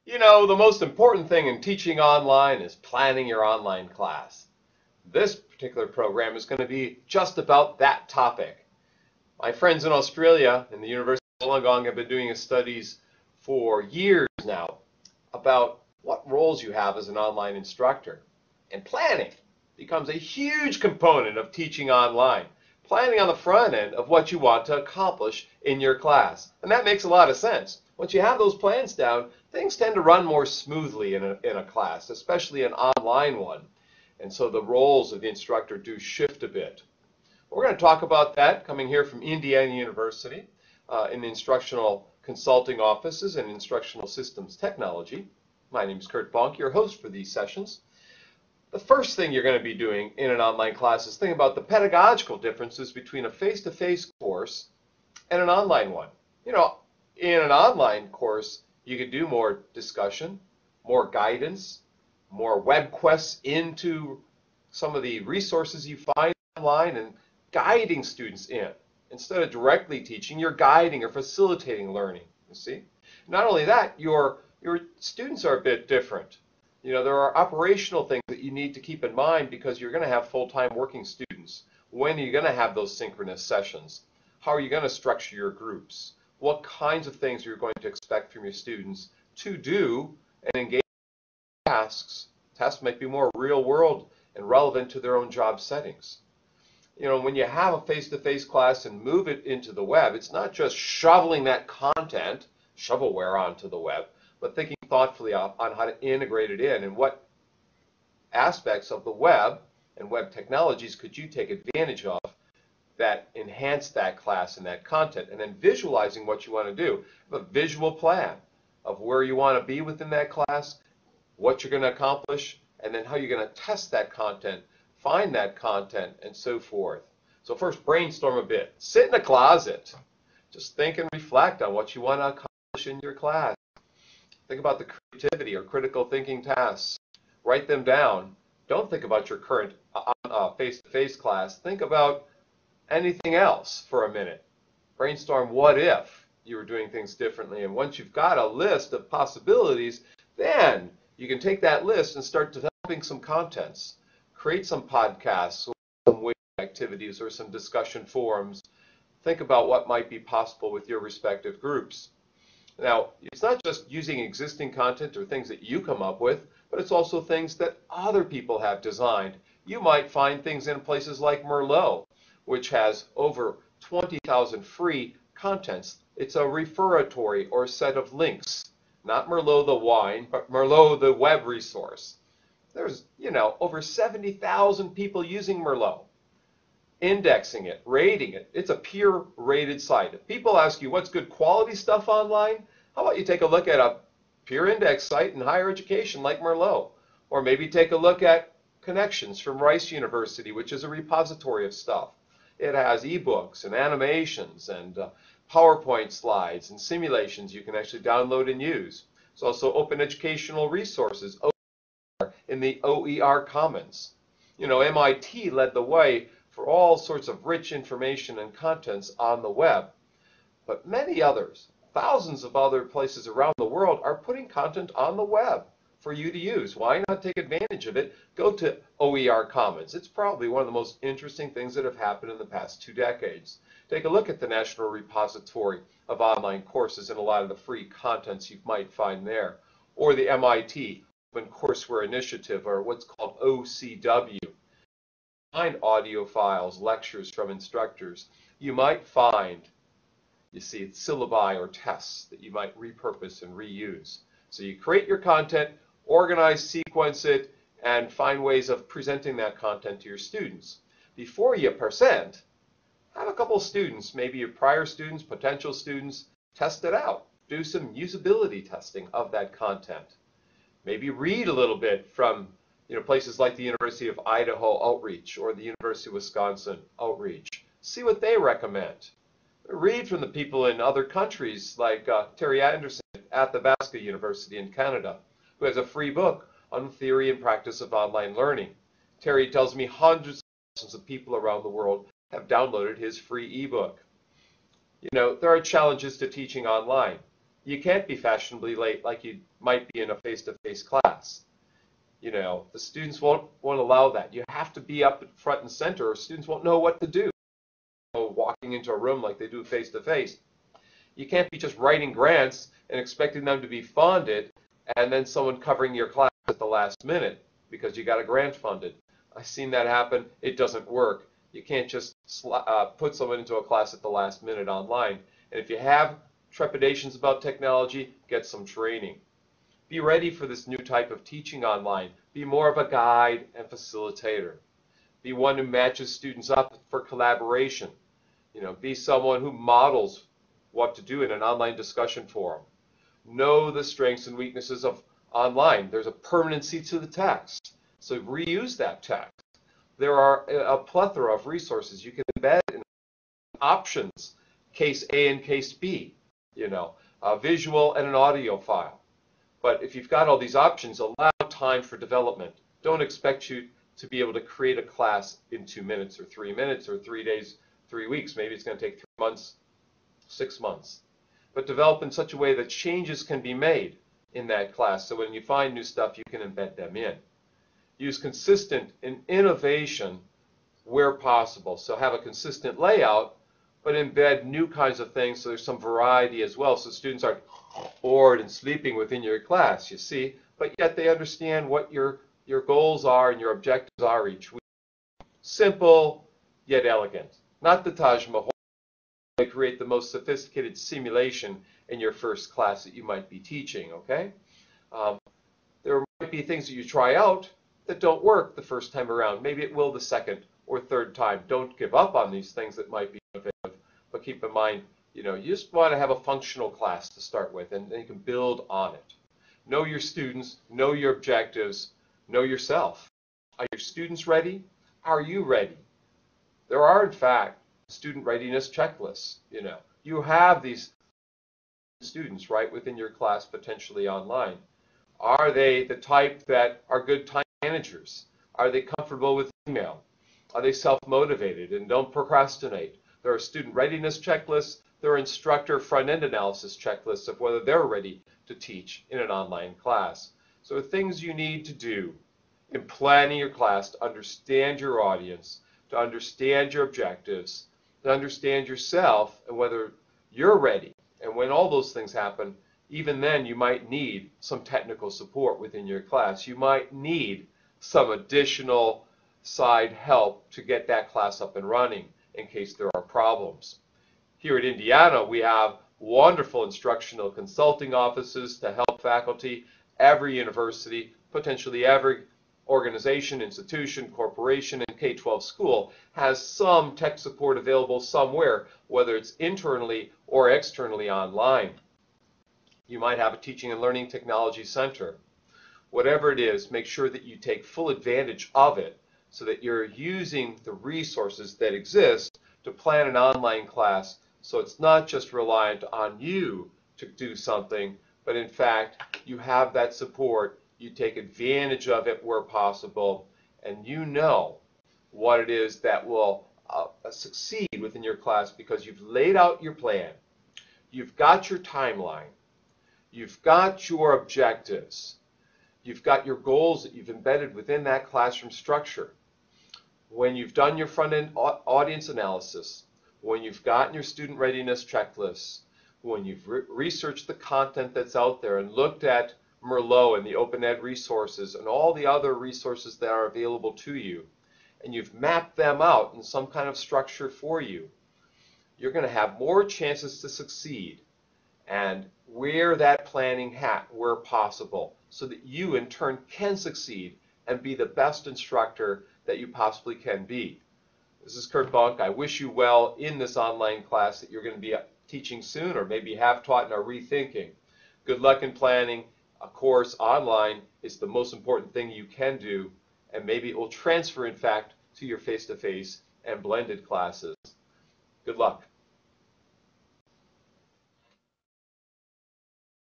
You know, the most important thing in teaching online is planning your online class. This particular program is going to be just about that topic. My friends in Australia and the University of Wollongong have been doing studies for years now about what roles you have as an online instructor. And planning becomes a huge component of teaching online. Planning on the front end of what you want to accomplish in your class. And that makes a lot of sense. Once you have those plans down, things tend to run more smoothly in a class, especially an online one. And so the roles of the instructor do shift a bit. We're going to talk about that coming here from Indiana University in the Instructional Consulting Offices and Instructional Systems Technology. My name is Kurt Bonk, your host for these sessions. The first thing you're going to be doing in an online class is think about the pedagogical differences between a face-to-face course and an online one. You know, in an online course, you can do more discussion, more guidance, more web quests into some of the resources you find online and guiding students in. Instead of directly teaching, you're guiding or facilitating learning, you see. Not only that, your students are a bit different. You know, there are operational things that you need to keep in mind because you're going to have full-time working students. When are you going to have those synchronous sessions? How are you going to structure your groups? What kinds of things are you going to expect from your students to do and engage in tasks? Tasks might be more real-world and relevant to their own job settings. You know, when you have a face-to-face class and move it into the web, it's not just shoveling that content, shovelware onto the web, but thinking thoughtfully on how to integrate it in and what aspects of the web and web technologies could you take advantage of that enhance that class and that content, and then visualizing what you want to do. Have a visual plan of where you want to be within that class, what you're going to accomplish, and then how you're going to test that content, find that content, and so forth. So first, brainstorm a bit. Sit in a closet. Just think and reflect on what you want to accomplish in your class. Think about the creativity or critical thinking tasks. Write them down. Don't think about your current face-to-face class. Think about anything else for a minute. Brainstorm what if you were doing things differently. And once you've got a list of possibilities, then you can take that list and start developing some contents. Create some podcasts or some web activities or some discussion forums. Think about what might be possible with your respective groups. Now, it's not just using existing content or things that you come up with, but it's also things that other people have designed. You might find things in places like Merlot, which has over 20,000 free contents. It's a referatory or set of links. Not Merlot the wine, but Merlot the web resource. There's, you know, over 70,000 people using Merlot, indexing it, rating it. It's a peer-rated site. If people ask you what's good quality stuff online, how about you take a look at a peer index site in higher education like Merlot, or maybe take a look at Connections from Rice University, which is a repository of stuff. It has ebooks and animations and PowerPoint slides and simulations you can actually download and use. It's also open educational resources in the OER Commons. You know, MIT led the way for all sorts of rich information and contents on the web. But many others, thousands of other places around the world are putting content on the web for you to use. Why not take advantage of it? Go to OER Commons. It's probably one of the most interesting things that have happened in the past 2 decades. Take a look at the National Repository of Online Courses and a lot of the free contents you might find there. Or the MIT Open Courseware Initiative, or what's called OCW. Find audio files, lectures from instructors. You might find, you see, syllabi or tests that you might repurpose and reuse. So you create your content, organize, sequence it, and find ways of presenting that content to your students. Before you present, have a couple students, maybe your prior students, potential students, test it out. Do some usability testing of that content. Maybe read a little bit from places like the University of Idaho Outreach or the University of Wisconsin Outreach. See what they recommend. Read from the people in other countries like Terry Anderson at Athabasca University in Canada, who has a free book on the theory and practice of online learning. Terry tells me hundreds of thousands of people around the world have downloaded his free ebook. You know, there are challenges to teaching online. You can't be fashionably late like you might be in a face-to-face class. You know, the students won't allow that. You have to be up front and center, or students won't know what to do. Walking into a room like they do face-to-face. You can't be just writing grants and expecting them to be funded and then someone covering your class at the last minute because you got a grant funded. I've seen that happen. It doesn't work. You can't just put someone into a class at the last minute online. And if you have trepidations about technology, get some training. Be ready for this new type of teaching online. Be more of a guide and facilitator. Be one who matches students up for collaboration. You know, be someone who models what to do in an online discussion forum. Know the strengths and weaknesses of online. There's a permanency to the text, so reuse that text. There are a plethora of resources you can embed in options, case A and case B, you know, a visual and an audio file. But if you've got all these options, allow time for development. Don't expect you to be able to create a class in 2 minutes or 3 minutes or 3 days, 3 weeks. Maybe it's going to take 3 months, 6 months. But develop in such a way that changes can be made in that class, so when you find new stuff, you can embed them in. Use consistent and innovation where possible. So have a consistent layout, but embed new kinds of things so there's some variety as well, so students aren't bored and sleeping within your class, you see, but yet they understand what your goals are and your objectives are each week. Simple, yet elegant. Not the Taj Mahal. They create the most sophisticated simulation in your first class that you might be teaching, okay? There might be things that you try out that don't work the first time around. Maybe it will the second or third time. Don't give up on these things that might be innovative, but keep in mind, you know, you just want to have a functional class to start with, and then you can build on it. Know your students, know your objectives, know yourself. Are your students ready? Are you ready? There are, in fact, student readiness checklists. You know, you have these students right within your class, potentially online. Are they the type that are good time managers? Are they comfortable with email? Are they self-motivated and don't procrastinate? There are student readiness checklists. There are instructor front-end analysis checklists of whether they're ready to teach in an online class. So things you need to do in planning your class to understand your audience, to understand your objectives, to understand yourself and whether you're ready. And when all those things happen, even then you might need some technical support within your class. You might need some additional side help to get that class up and running in case there are problems. Here at Indiana, we have wonderful instructional consulting offices to help faculty. Every university, potentially every organization, institution, corporation, and K-12 school has some tech support available somewhere, whether it's internally or externally online. You might have a teaching and learning technology center. Whatever it is, make sure that you take full advantage of it so that you're using the resources that exist to plan an online class, so it's not just reliant on you to do something, but in fact, you have that support, you take advantage of it where possible, and you know what it is that will succeed within your class because you've laid out your plan, you've got your timeline, you've got your objectives, you've got your goals that you've embedded within that classroom structure. When you've done your front-end audience analysis, when you've gotten your student readiness checklists, when you've researched the content that's out there and looked at Merlot and the Open Ed resources and all the other resources that are available to you, and you've mapped them out in some kind of structure for you, you're going to have more chances to succeed. And wear that planning hat where possible so that you in turn can succeed and be the best instructor that you possibly can be. This is Kurt Bunk. I wish you well in this online class that you're going to be teaching soon, or maybe have taught and are rethinking. Good luck in planning. A course online is the most important thing you can do, and maybe it will transfer, in fact, to your face-to-face and blended classes. Good luck.